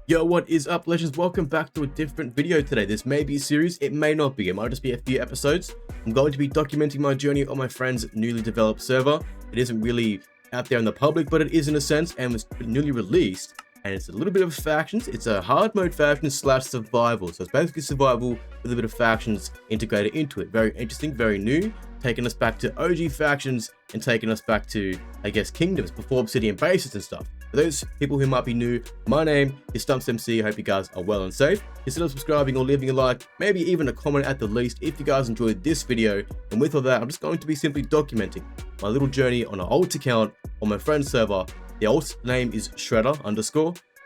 Yo, what is up, legends? Welcome back to a different video today. This may be a series, it may not be. It might just be a few episodes. I'm going to be documenting my journey on my friend's newly developed server. It isn't really out there in the public, but it is in a sense, and was newly released. And it's a little bit of factions. It's a hard mode faction slash survival. So it's basically survival with a bit of factions integrated into it. Very interesting, very new, taking us back to OG factions and taking us back to, I guess, kingdoms before Obsidian bases and stuff. For those people who might be new, my name is StumpsMC. I hope you guys are well and safe. Consider subscribing or leaving a like, maybe even a comment at the least if you guys enjoyed this video. And with all that, I'm just going to be simply documenting my little journey on an alt account on my friend's server. The alt name is Shredder_,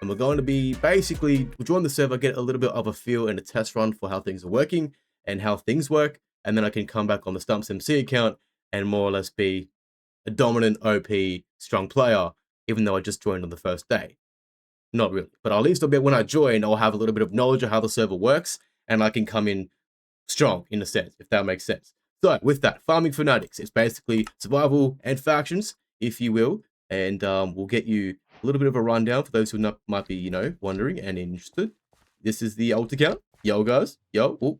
and we're going to be basically, we'll join the server, get a little bit of a feel and a test run for how things are working and how things work. And then I can come back on the StumpsMC account and more or less be a dominant OP strong player, even though I just joined on the first day. Not really, but at least when I join, I'll have a little bit of knowledge of how the server works, and I can come in strong in a sense, if that makes sense. So with that, farming Fanatics, it's basically survival and factions, if you will, and we'll get you a little bit of a rundown for those who might be, wondering and interested. This is the alt account. Yo, guys. Yo. Oh,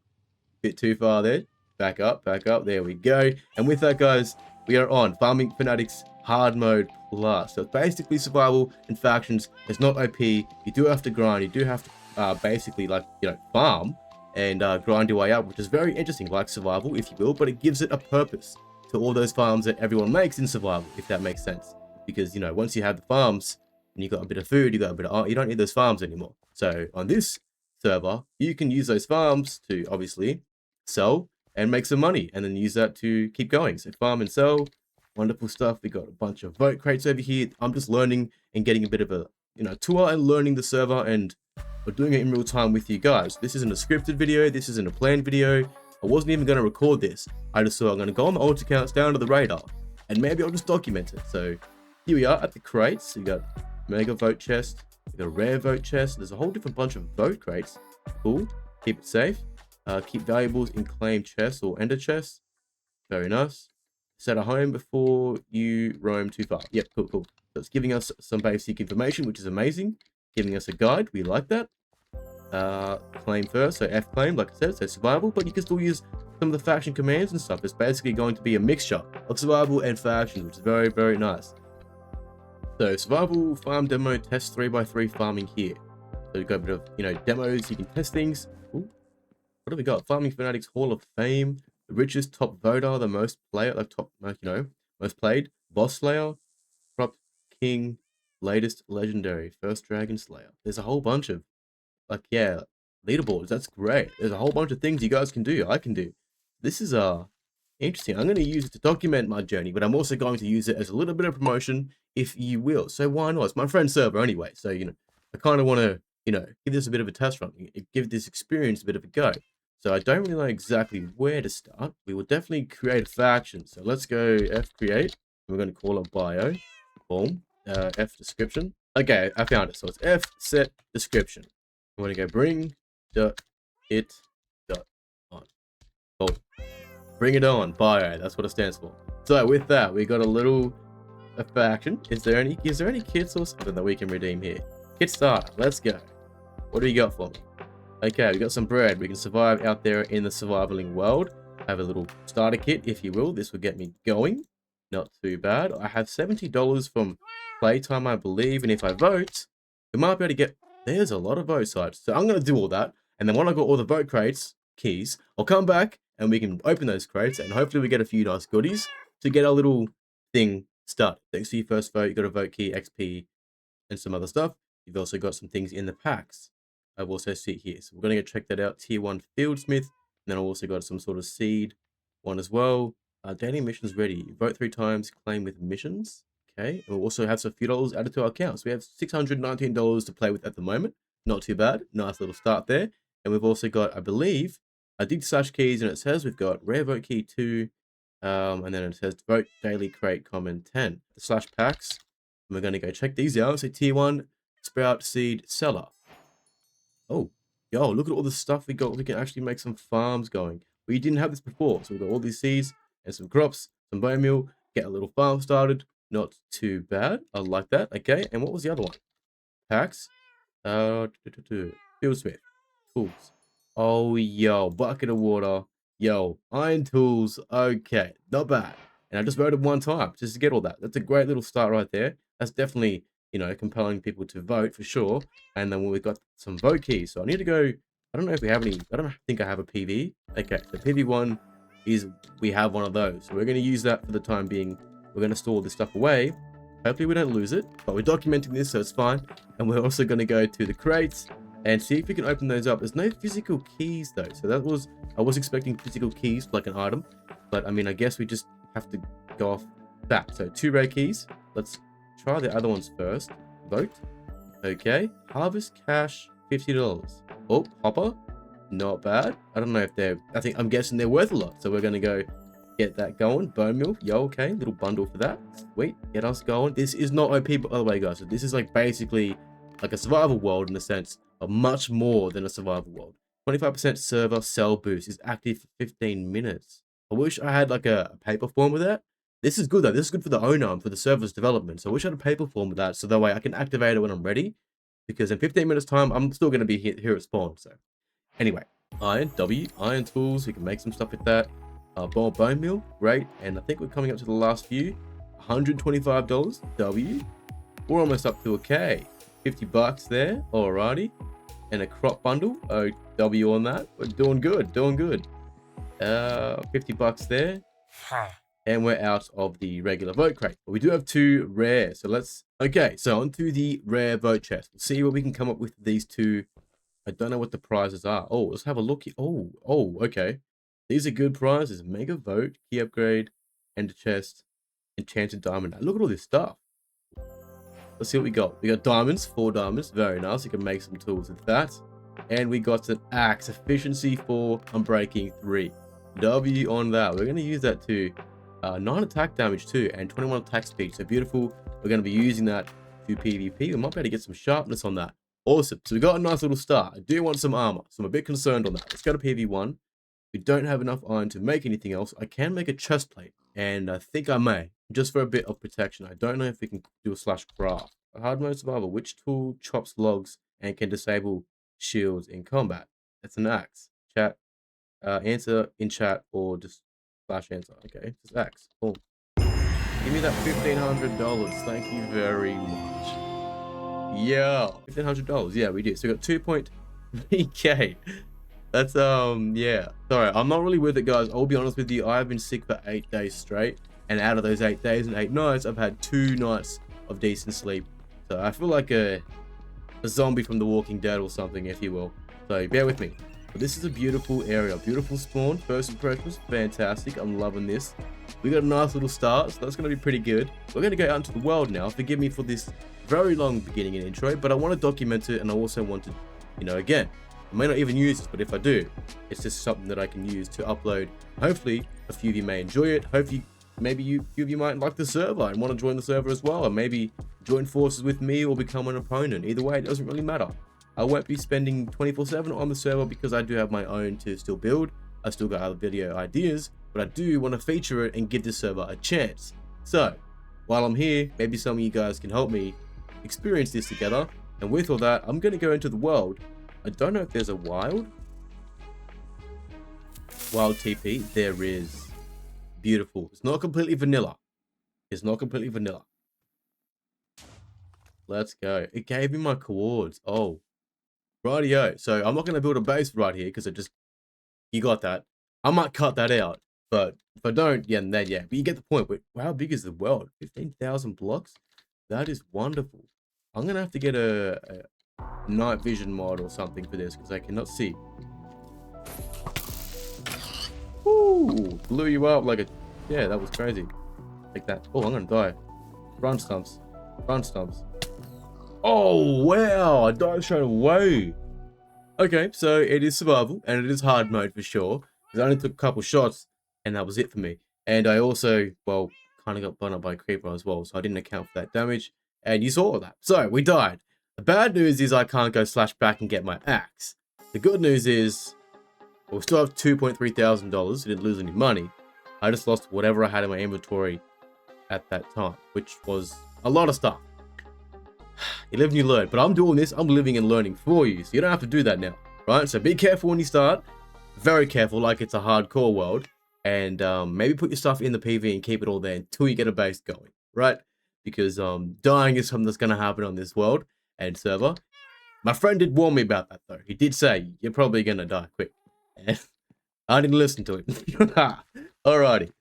bit too far there. Back up. There we go. And with that, guys, we are on Farming Fanatics Hard Mode Plus. So it's basically survival and factions. It's not OP. You do have to grind. You do have to basically, farm and grind your way up, which is very interesting, like survival, if you will, but it gives it a purpose to all those farms that everyone makes in survival, if that makes sense. Because, once you have the farms and you got a bit of food, you got a bit of art, you don't need those farms anymore. So on this server, you can use those farms to obviously sell and make some money, and then use that to keep going. So farm and sell, wonderful stuff. We got a bunch of vote crates over here. I'm just learning and getting a bit of a tour and learning the server, and we're doing it in real time with you guys. This isn't a scripted video. This isn't a planned video. I wasn't even going to record this. I just thought I'm going to go on the alt accounts down to the radar, and maybe I'll just document it. So here we are at the crates. We got mega vote chest. We got a rare vote chest. There's a whole different bunch of vote crates. Cool. Keep it safe. Keep valuables in claim chests or ender chests. Very nice. Set a home before you roam too far. Yep, cool. So it's giving us some basic information, which is amazing. Giving us a guide. We like that. Claim first. So F claim, like I said, so survival, but you can still use some of the faction commands and stuff. It's basically going to be a mixture of survival and faction, which is very, very nice. So survival, farm demo, test 3x3 farming here. So you've got a bit of, demos. You can test things. Ooh. What do we got? Farming Fanatics Hall of Fame, the richest top voter, the most player, most played, boss slayer, corrupt king, latest legendary, first dragon slayer. There's a whole bunch of, leaderboards. That's great. There's a whole bunch of things you guys can do. I can do. This is interesting. I'm going to use it to document my journey, but I'm also going to use it as a little bit of promotion, if you will. So why not? It's my friend's server anyway. So I kind of want to give this a bit of a test run, give this experience a bit of a go. So I don't really know exactly where to start. We will definitely create a faction. So let's go F create. We're going to call it bio. Boom. F description. Okay, I found it. So it's F set description. I'm going to go bring it on. Cool. Bring it on. Bio. That's what it stands for. So with that, we got a faction. Is there any kits or something that we can redeem here? Kit starter. Let's go. What do you got for me? Okay, we got some bread. We can survive out there in the survivaling world. Have a little starter kit, if you will. This will get me going. Not too bad. I have $70 from playtime, I believe. And if I vote, we might be able to get... There's a lot of vote sites. So I'm going to do all that. And then when I got all the vote crates, keys, I'll come back and we can open those crates. And hopefully we get a few nice goodies to get our little thing started. Thanks for your first vote. You got a vote key, XP, and some other stuff. You've also got some things in the packs. I've also see it here. So we're going to go check that out. Tier 1 Fieldsmith. And then I've also got some sort of seed one as well. Daily missions ready. Vote 3 times, claim with missions. Okay. And we'll also have some few dollars added to our account. So we have $619 to play with at the moment. Not too bad. Nice little start there. And we've also got, I believe, I did slash keys, and it says we've got rare vote key 2. And then it says vote daily crate common 10. The slash packs. And we're going to go check these out. So tier 1 sprout seed seller. Oh, yo, look at all the stuff we got. We can actually make some farms going. We didn't have this before. So we've got all these seeds and some crops, some bone meal, get a little farm started. Not too bad. I like that. Okay, and what was the other one? Packs. Fieldsmith. Tools. Oh, yo, bucket of water. Yo, iron tools. Okay, not bad. And I just voted one time just to get all that. That's a great little start right there. That's definitely, compelling people to vote for sure. And then we've got some vote keys. So I need to go. I don't know if we have any. I don't think I have a PV. Okay, the PV1 is we have one of those. So we're going to use that for the time being. We're going to store this stuff away. Hopefully we don't lose it, but we're documenting this, so it's fine. And we're also going to go to the crates and see if we can open those up. There's no physical keys though, so I was expecting physical keys like an item, but I mean, I guess we just have to go off that. So 2 rare keys. Let's try the other ones first. Vote. Okay. Harvest cash, $50. Oh, hopper. Not bad. I don't know if I'm guessing they're worth a lot, so we're going to go get that going. Bone meal. Yo, okay. Little bundle for that. Sweet. Get us going. This is not OP, by the way, guys. So this is like basically like a survival world in a sense, but much more than a survival world. 25% server cell boost is active for 15 minutes. I wish I had like a paper form with that. This is good though. This is good for the owner and for the server's development. So I wish I had a paper form with that, so that way I can activate it when I'm ready. Because in 15 minutes time, I'm still going to be here at spawn. So anyway, iron tools. We can make some stuff with that. Bone meal, great. And I think we're coming up to the last few. $125 W. We're almost up to a K. $50 there. Alrighty. And a crop bundle. Oh, W on that. We're doing good. $50 there. And we're out of the regular vote crate. But we do have 2 rare. So so onto the rare vote chest. We'll see what we can come up with these 2. I don't know what the prizes are. Oh, let's have a look here. Oh, okay. These are good prizes. Mega vote, key upgrade, ender chest, enchanted diamond. Look at all this stuff. Let's see what we got. We got diamonds, 4 diamonds. Very nice. You can make some tools with that. And we got an axe, efficiency 4, unbreaking 3. W on that. We're going to use that to 9 attack damage too, and 21 attack speed. So beautiful. We're going to be using that to PvP. We might be able to get some sharpness on that. Awesome. So we got a nice little start. I do want some armor, so I'm a bit concerned on that. Let's go to PV1. We don't have enough iron to make anything else. I can make a chest plate, and I think I may, just for a bit of protection. I don't know if we can do a /craft. A hard mode survival. Which tool chops logs and can disable shields in combat? That's an axe. Chat. Answer in chat or just /answer. Okay, just axe. Boom. Give me that $1,500. Thank you very much. Yeah, $1,500. Yeah, we do. So we got 2.3K. That's yeah. Sorry, I'm not really with it, guys. I'll be honest with you. I've been sick for 8 days straight, and out of those 8 days and 8 nights, I've had 2 nights of decent sleep. So I feel like a zombie from The Walking Dead or something, if you will. So bear with me. But this is a beautiful area, beautiful spawn. First impressions, fantastic. I'm loving this. We got a nice little start, so that's gonna be pretty good. We're gonna go out into the world now. Forgive me for this very long beginning and intro, but I want to document it, and I also want to, again, I may not even use this, but if I do, it's just something that I can use to upload. Hopefully, a few of you may enjoy it. Hopefully, maybe a few of you might like the server and want to join the server as well, or maybe join forces with me or become an opponent. Either way, it doesn't really matter. I won't be spending 24/7 on the server because I do have my own to still build. I still got other video ideas, but I do want to feature it and give this server a chance. So, while I'm here, maybe some of you guys can help me experience this together. And with all that, I'm going to go into the world. I don't know if there's a wild TP. There is. Beautiful. It's not completely vanilla. It's not completely vanilla. Let's go. It gave me my coords. Oh, rightio. So I'm not going to build a base right here because you got that. I might cut that out, but if I don't, yeah, then yeah. But you get the point. How big is the world? 15,000 blocks. That is wonderful. I'm going to have to get a night vision mod or something for this because I cannot see. Ooh, blew you up like a... Yeah, that was crazy. Like that. Oh, I'm gonna die. Run, Stumps. Run, Stumps. Oh, wow. I died straight away. Okay, so it is survival and it is hard mode for sure. Because I only took a couple shots and that was it for me. And I also, well, kind of got blown up by a creeper as well. So I didn't account for that damage. And you saw that. So we died. The bad news is I can't go /back and get my axe. The good news is we'll still have $2.3 thousand. Didn't lose any money. I just lost whatever I had in my inventory at that time, which was a lot of stuff. You live and you learn. But I'm doing this, I'm living and learning for you. So you don't have to do that now, right? So be careful when you start. Very careful, like it's a hardcore world. And maybe put your stuff in the PV and keep it all there until you get a base going, right? Because dying is something that's going to happen on this world and server. My friend did warn me about that, though. He did say, you're probably going to die quick. And I didn't listen to him. Alrighty.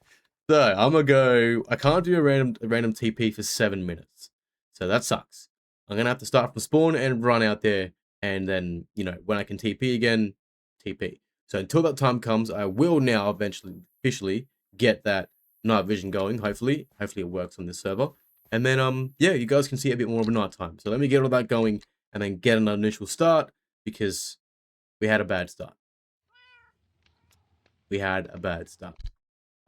So, I'm going to go... I can't do a random TP for 7 minutes. So, that sucks. I'm going to have to start from spawn and run out there. And then, you know, when I can TP again, TP. So, until that time comes, I will now eventually, officially, get that night vision going, hopefully. Hopefully it works on this server. And then, yeah, you guys can see a bit more of a night time. So, let me get all that going and then get an initial start because we had a bad start.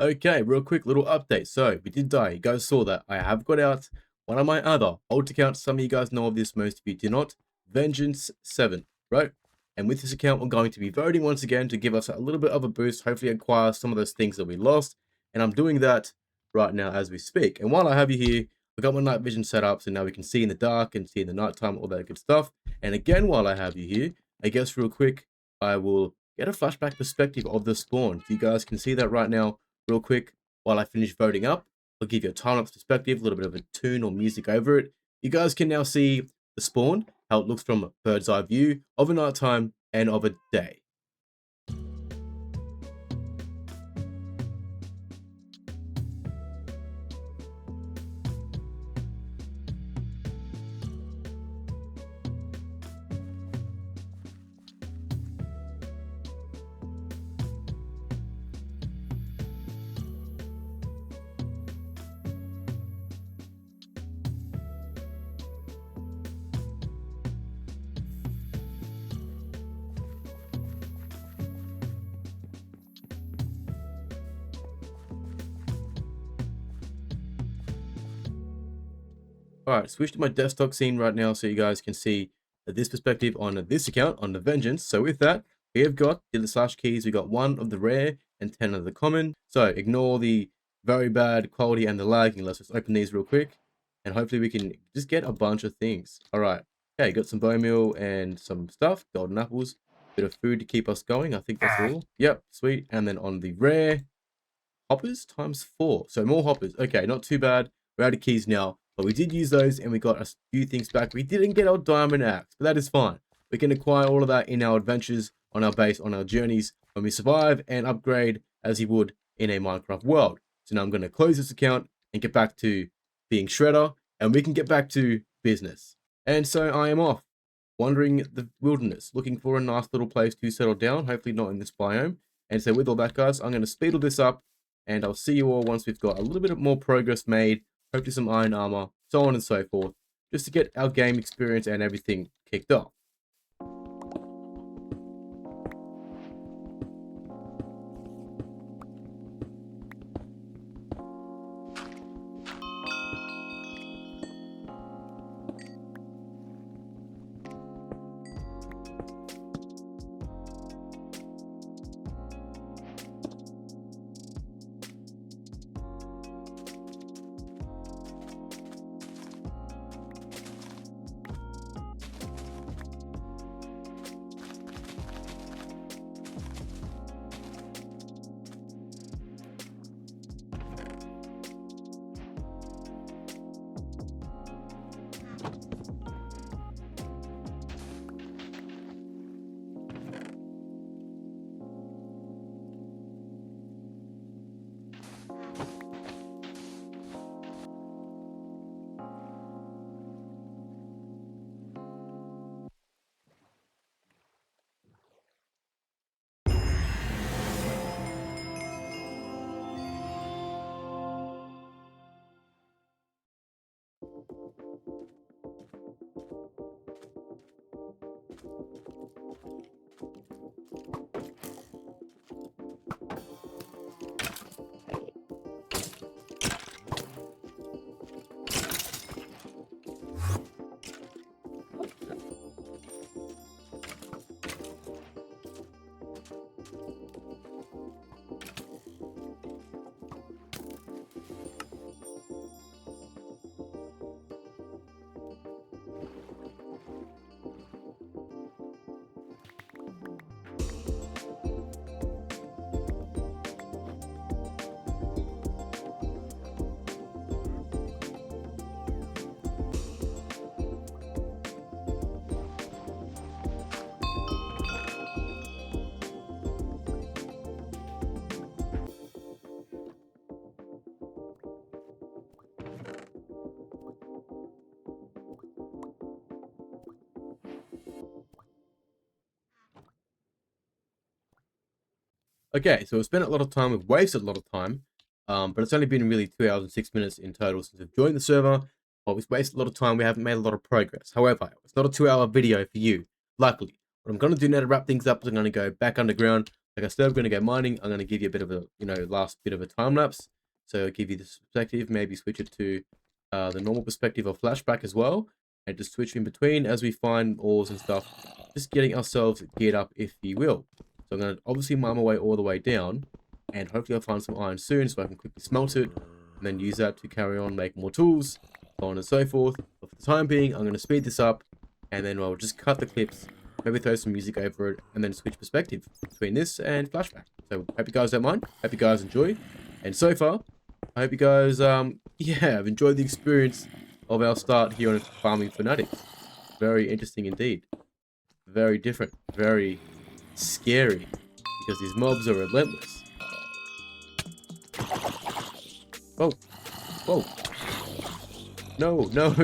Okay, real quick little update. So we did die. You guys saw that. I have got out one of my other alt accounts. Some of you guys know of this, most of you do not. Vengeance 7, right? And with this account, we're going to be voting once again to give us a little bit of a boost, hopefully acquire some of those things that we lost. And I'm doing that right now as we speak. And while I have you here, I've got my night vision set up, so now we can see in the dark and see in the nighttime, all that good stuff. And again, while I have you here, I guess real quick, I will get a flashback perspective of the spawn. If you guys can see that right now, real quick, while I finish voting up, I'll give you a time-lapse perspective, a little bit of a tune or music over it. You guys can now see the spawn, how it looks from a bird's eye view of a nighttime and of a day. Alright, switch to my desktop scene right now so you guys can see this perspective on this account, on the Vengeance. So with that, we have got the slash keys. We got 1 of the rare and 10 of the common. So ignore the very bad quality and the lagging. Let's just open these real quick. And hopefully we can just get a bunch of things. Alright, okay, got some bone meal and some stuff. Golden apples. Bit of food to keep us going. I think that's all. Yep, sweet. And then on the rare, hoppers times 4. So more hoppers. Okay, not too bad. We're out of keys now. But we did use those and we got a few things back. We didn't get our diamond axe, but that is fine. We can acquire all of that in our adventures, on our base, on our journeys, when we survive and upgrade as you would in a Minecraft world. So now I'm going to close this account and get back to being Shredder, and we can get back to business. And so I am off, wandering the wilderness, looking for a nice little place to settle down, hopefully not in this biome. And so with all that, guys, I'm going to speed all this up, and I'll see you all once we've got a little bit more progress made. Hopefully some iron armor, so on and so forth, just to get our game experience and everything kicked off. Okay, so we've spent a lot of time, we've wasted a lot of time, but it's only been really 2 hours and 6 minutes in total since we've joined the server. But we've wasted a lot of time, we haven't made a lot of progress. However, it's not a 2-hour video for you, luckily. What I'm going to do now to wrap things up is I'm going to go back underground. Like I said, I'm going to go mining. I'm going to give you a bit of a, last bit of a time lapse. So I'll give you this perspective, maybe switch it to the normal perspective or flashback as well. And just switch in between as we find ores and stuff. Just getting ourselves geared up, if you will. So I'm going to obviously mine my way all the way down. And hopefully I'll find some iron soon so I can quickly smelt it. And then use that to carry on, make more tools, so on and so forth. But for the time being, I'm going to speed this up. And then I'll just cut the clips, maybe throw some music over it, and then switch perspective between this and flashback. So hope you guys don't mind. Hope you guys enjoy. And so far, I hope you guys, have enjoyed the experience of our start here on Farming Fanatics. Very interesting indeed. Very different. Very scary. Because these mobs are relentless. Oh. Whoa. No, no.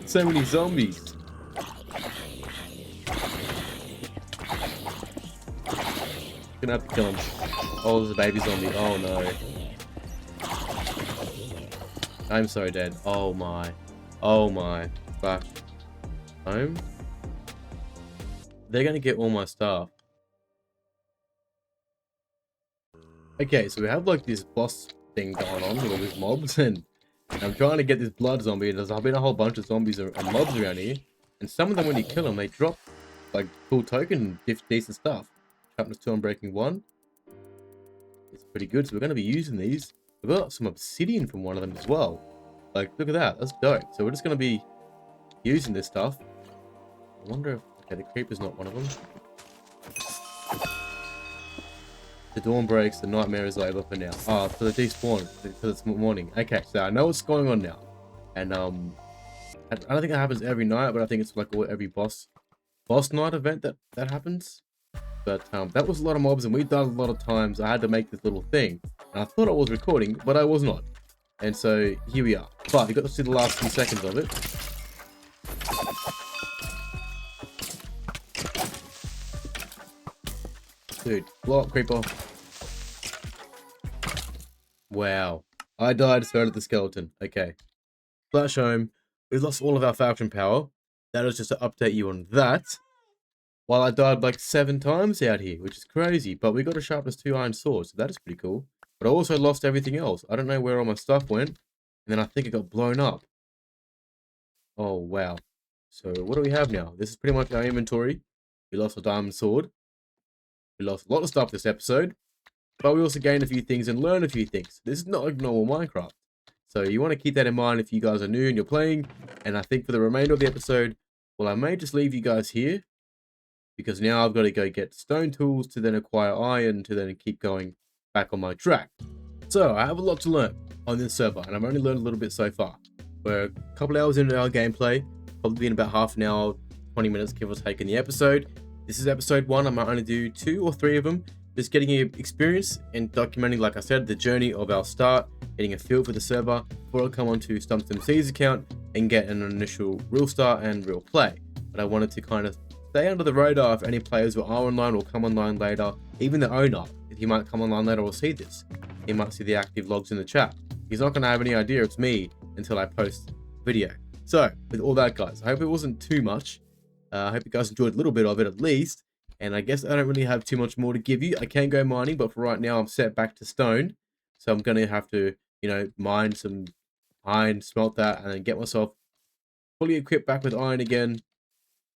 So many zombies. Gonna have to kill him. Oh, there's a baby zombie. Oh no. I'm so dead. Oh my. Oh my. Back home. They're gonna get all my stuff. Okay, so we have like this boss thing going on with all these mobs, and I'm trying to get this blood zombie, and there's been a whole bunch of zombies and mobs around here. And some of them, when you kill them, they drop like cool token, decent stuff. Sharpness 2 on breaking 1. It's pretty good, so we're going to be using these. We've got some obsidian from one of them as well. Like, look at that, that's dope. So we're just going to be using this stuff. I wonder if, okay, the creeper's not one of them. The dawn breaks, the nightmare is over for now. Oh, for the despawn, because it's morning. Okay, so I know what's going on now. And, I don't think that happens every night, but I think it's like every boss night event that happens. But that was a lot of mobs, and we died a lot of times. I had to make this little thing, and I thought I was recording, but I was not. And so here we are. But you got to see the last few seconds of it. Dude, blow up, creeper. Wow, I died, so did the skeleton. Okay, flash home. We lost all of our faction power. That is just to update you on that. While I died like 7 times out here, which is crazy. But we got a sharpness 2 iron sword, so that is pretty cool. But I also lost everything else. I don't know where all my stuff went. And then I think it got blown up. Oh, wow. So what do we have now? This is pretty much our inventory. We lost a diamond sword. We lost a lot of stuff this episode. But we also gained a few things and learned a few things. This is not like normal Minecraft. So you want to keep that in mind if you guys are new and you're playing. And I think for the remainder of the episode, well, I may just leave you guys here. Because now I've got to go get stone tools to then acquire iron to then keep going back on my track. So I have a lot to learn on this server, and I've only learned a little bit so far. We're a couple hours into our gameplay, probably been about half an hour, 20 minutes give or take in the episode. This is episode 1, I might only do 2 or 3 of them. Just getting your experience and documenting, like I said, the journey of our start, getting a feel for the server before I come onto StumpsMC's account and get an initial real start and real play. But I wanted to kind of stay under the radar if any players who are online will come online later. Even the owner, if he might come online later, will see this. He might see the active logs in the chat. He's not going to have any idea it's me until I post video. So, with all that, guys, I hope it wasn't too much. I hope you guys enjoyed a little bit of it at least. And I guess I don't really have too much more to give you. I can go mining, but for right now, I'm set back to stone. So I'm going to have to, mine some iron, smelt that, and then get myself fully equipped back with iron again.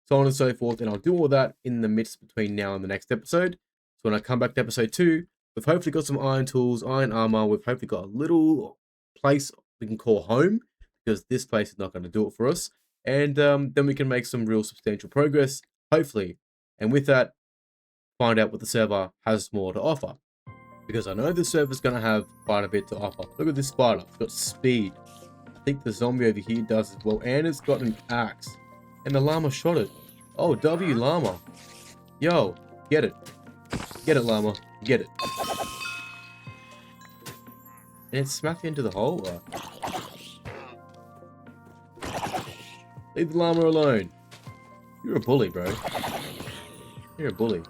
So on and so forth, and I'll do all that in the midst between now and the next episode. So when I come back to episode 2, we've hopefully got some iron tools, iron armor. We've hopefully got a little place we can call home, because this place is not going to do it for us. And then we can make some real substantial progress, hopefully. And with that, find out what the server has more to offer. Because I know the server's going to have quite a bit to offer. Look at this spider, it's got speed. I think the zombie over here does as well, and it's got an axe. And the llama shot it. Oh, W llama. Yo, get it. Get it, llama. Get it. And it smacked into the hole. Leave the llama alone. You're a bully, bro. You're a bully.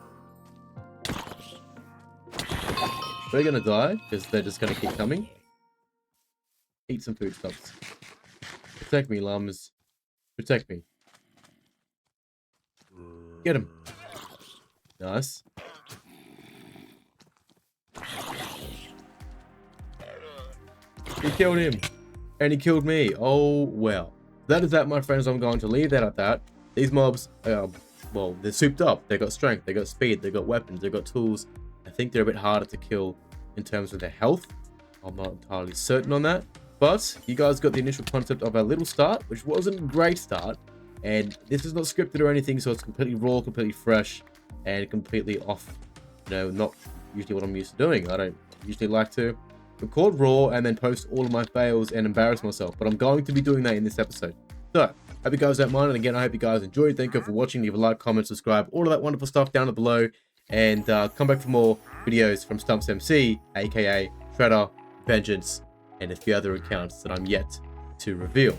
We're gonna die because they're just gonna keep coming. Eat some food stuffs. Protect me, llamas. Protect me. Get him. Nice. He killed him. And he killed me. Oh, well. That is that, my friends. I'm going to leave that at that. These mobs, well, they're souped up. They got strength, they got speed, they got weapons, they got tools. I think they're a bit harder to kill in terms of their health. I'm not entirely certain on that. But you guys got the initial concept of our little start, which wasn't a great start. And this is not scripted or anything, so it's completely raw, completely fresh, and completely off, you know, not usually what I'm used to doing. I don't usually like to record raw and then post all of my fails and embarrass myself, but I'm going to be doing that in this episode. So, hope you guys don't mind, and again, I hope you guys enjoyed. Thank you for watching. Leave a like, comment, subscribe, all of that wonderful stuff down below, and come back for more videos from StumpsMC, aka Shredder, Vengeance, and a few other accounts that I'm yet to reveal.